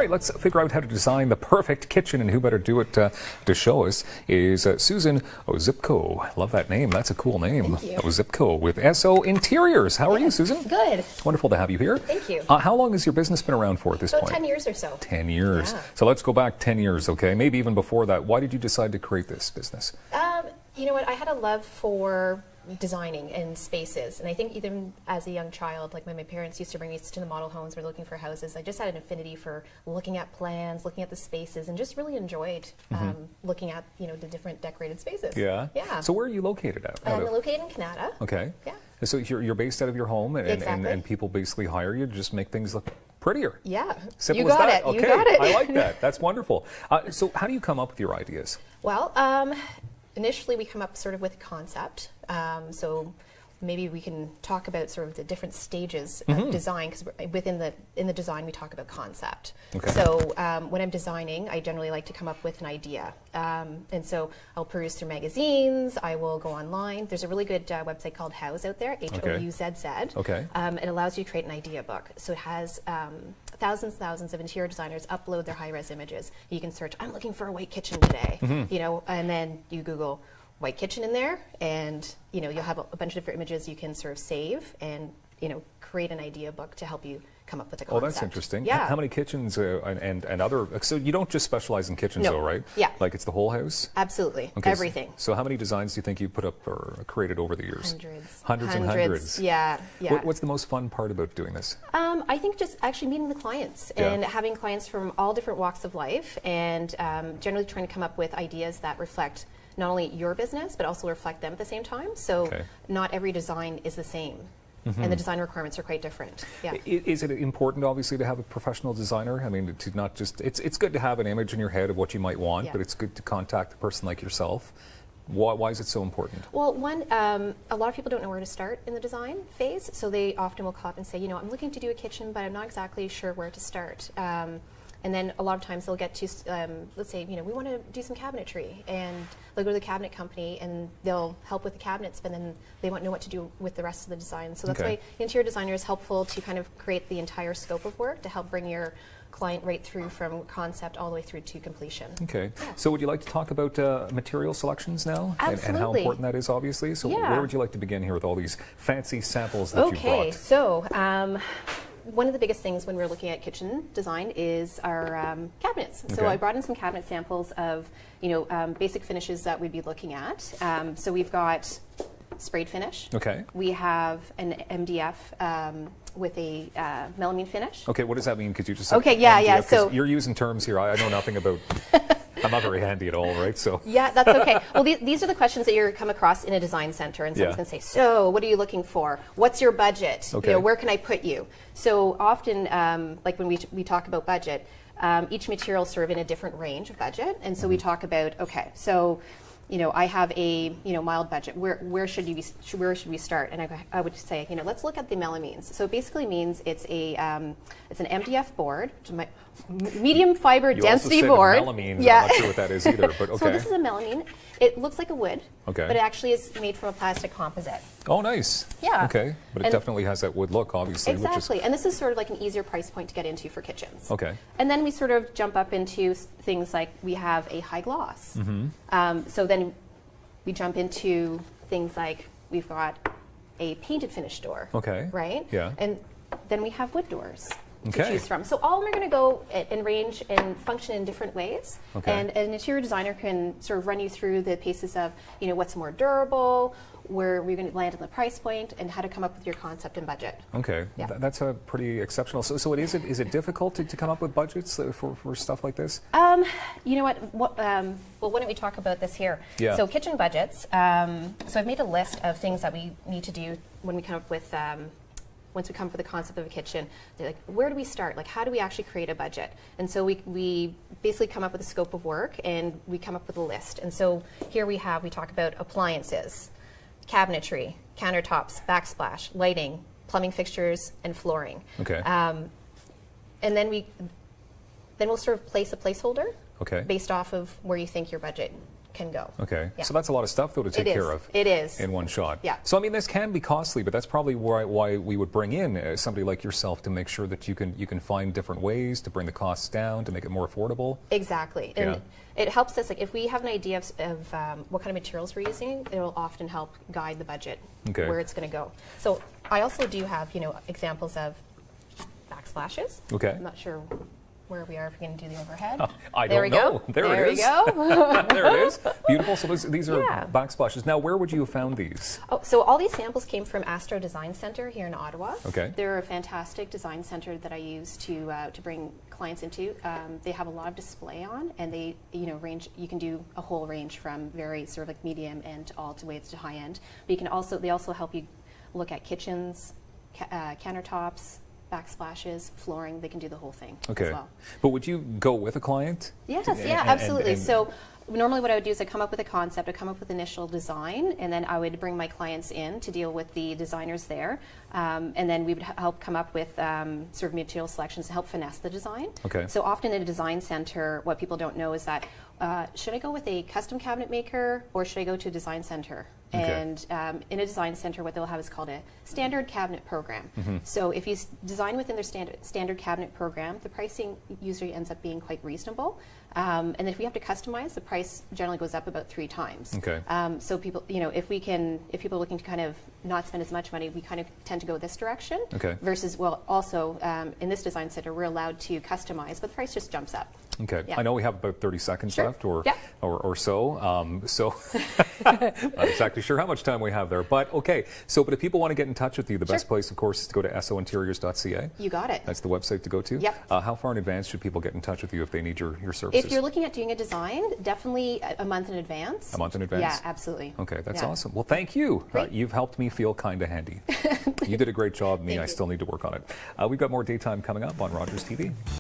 Right, let's figure out how to design the perfect kitchen, and who better do it to show us is Susan Ozipko. Love that name. That's a cool name. Thank you. Ozipko with SO Interiors. How are you, Susan? Good. Wonderful to have you here. Thank you. How long has your business been around for at this point? 10 years or so. 10 years. Yeah. So let's go back 10 years, okay? Maybe even before that. Why did you decide to create this business? You know what? I had a love for designing in spaces, and I think even as a young child, like when my parents used to bring me to the model homes, we're looking for houses, I just had an affinity for looking at plans, looking at the spaces, and just really enjoyed looking at the different decorated spaces. Yeah. Yeah. So where are you located at? I'm located in Canada. Okay. Yeah. So you're based out of your home, and, Exactly. and people basically hire you to just make things look prettier. Yeah. Simple You as got that. it. Okay. You got it. I like that. That's wonderful. So how do you come up with your ideas? Well, initially we come up sort of with a concept. So maybe we can talk about sort of the different stages of design, because in the design we talk about concept. Okay. So when I'm designing, I generally like to come up with an idea. And so I'll peruse through magazines, I will go online. There's a really good website called Houzz out there, Houzz. Okay. It allows you to create an idea book. So it has thousands of interior designers upload their high-res images. You can search, I'm looking for a white kitchen today, and then you Google white kitchen in there, and you'll have a bunch of different images you can sort of save and create an idea book to help you come up with a concept. Oh, that's interesting. Yeah. How many kitchens and other, so you don't just specialize in kitchens No. though, right? Yeah. Like it's the whole house? Absolutely. Okay, Everything. So how many designs do you think you put up or created over the years? Hundreds. Hundreds and hundreds. Yeah. What's the most fun part about doing this? I think just actually meeting the clients and having clients from all different walks of life, and generally trying to come up with ideas that reflect not only your business, but also reflect them at the same time. So not every design is the same. And the design requirements are quite different. Yeah. Is it important, obviously, to have a professional designer? I mean, to not just, it's good to have an image in your head of what you might want, but it's good to contact a person like yourself. Why is it so important? Well, one, a lot of people don't know where to start in the design phase, so they often will call up and say, I'm looking to do a kitchen, but I'm not exactly sure where to start. And then a lot of times they'll get to, let's say, we want to do some cabinetry, and they'll go to the cabinet company and they'll help with the cabinets, but then they won't know what to do with the rest of the design. So that's why the interior designer is helpful to kind of create the entire scope of work to help bring your client right through from concept all the way through to completion. Okay. Yeah. So would you like to talk about material selections now? Absolutely. And how important that is, obviously? So where would you like to begin here with all these fancy samples that you brought? Okay, so one of the biggest things when we're looking at kitchen design is our cabinets. So I brought in some cabinet samples of basic finishes that we'd be looking at. So we've got sprayed finish. Okay. We have an MDF with a melamine finish. Okay, what does that mean? Could you just say yeah. So you're using terms here. I know nothing about. I'm not very handy at all, right? So yeah, that's okay. Well, these are the questions that you're come across in a design center, and someone's going to say, "So, what are you looking for? What's your budget? Okay. Where can I put you?" So often, like when we talk about budget, each material is sort of in a different range of budget, and so we talk about so. I have a mild budget. Where should we start? And I would say let's look at the melamines. So it basically means it's an MDF board, medium fiber density board. Melamine. Yeah. I'm not sure what that is either. But okay. So this is a melamine. It looks like a wood. Okay. But it actually is made from a plastic composite. Oh, nice. Yeah. Okay. But it definitely has that wood look, obviously. Exactly. And this is sort of like an easier price point to get into for kitchens. Okay. And then we sort of jump up into things like we have a high gloss. So then we jump into things like we've got a painted finish door. Okay. Right? Yeah. And then we have wood doors to choose from. So all of them are going to go and range and function in different ways. Okay. And an interior designer can sort of run you through the paces of, what's more durable, where we're going to land on the price point, and how to come up with your concept and budget. Okay. Yeah. That's a pretty exceptional. So is it difficult to come up with budgets for stuff like this? You know what? Well, why don't we talk about this here? Yeah. So kitchen budgets. So I've made a list of things that we need to do when we come up with once we come up with the concept of a kitchen. They're like, where do we start? Like, how do we actually create a budget? And so we basically come up with a scope of work, and we come up with a list. And so here we talk about appliances, cabinetry, countertops, backsplash, lighting, plumbing fixtures, and flooring. Okay. And then we'll sort of place a placeholder okay. based off of where you think your budget can go. Okay, Yeah. so that's a lot of stuff though to take care of. It is. In one shot. Yeah. So I mean, this can be costly, but that's probably why we would bring in somebody like yourself to make sure that you can find different ways to bring the costs down to make it more affordable. Exactly, and it helps us. Like if we have an idea of what kind of materials we're using, it will often help guide the budget where it's going to go. So I also do have examples of backsplashes. Okay. I'm not sure where we are if we're going to do the overhead. I don't know. There it is. There we go. There it is. Beautiful. So these are backsplashes. Now, where would you have found these? Oh, so all these samples came from Astro Design Center here in Ottawa. Okay. They're a fantastic design center that I use to bring clients into. They have a lot of display on, and they range. You can do a whole range from very sort of like medium end all the way to high end. But they also help you look at kitchens, countertops, backsplashes, flooring. They can do the whole thing as well. But would you go with a client? Yes, absolutely. So normally what I would do is I come up with a concept, I come up with initial design, and then I would bring my clients in to deal with the designers there. And then we would help come up with sort of material selections to help finesse the design. Okay. So often in a design center, what people don't know is that should I go with a custom cabinet maker or should I go to a design center? And in a design center, what they'll have is called a standard cabinet program. So if you design within their standard cabinet program, the pricing usually ends up being quite reasonable. And then if we have to customize, the price generally goes up about 3 times. Okay. So people, if people are looking to kind of not spend as much money, we kind of tend to go this direction. Okay. Versus, also in this design center, we're allowed to customize, but the price just jumps up. Okay. Yeah. I know we have about 30 seconds left or so. So not exactly sure how much time we have there. But okay. But if people want to get in touch with you, the best place, of course, is to go to sointeriors.ca. You got it. That's the website to go to? Yep. How far in advance should people get in touch with you if they need your services? If you're looking at doing a design, definitely a month in advance. A month in advance? Yeah, absolutely. Okay, that's awesome. Well, thank you. You've helped me feel kind of handy. You did a great job. I still need to work on it. We've got more daytime coming up on Rogers TV.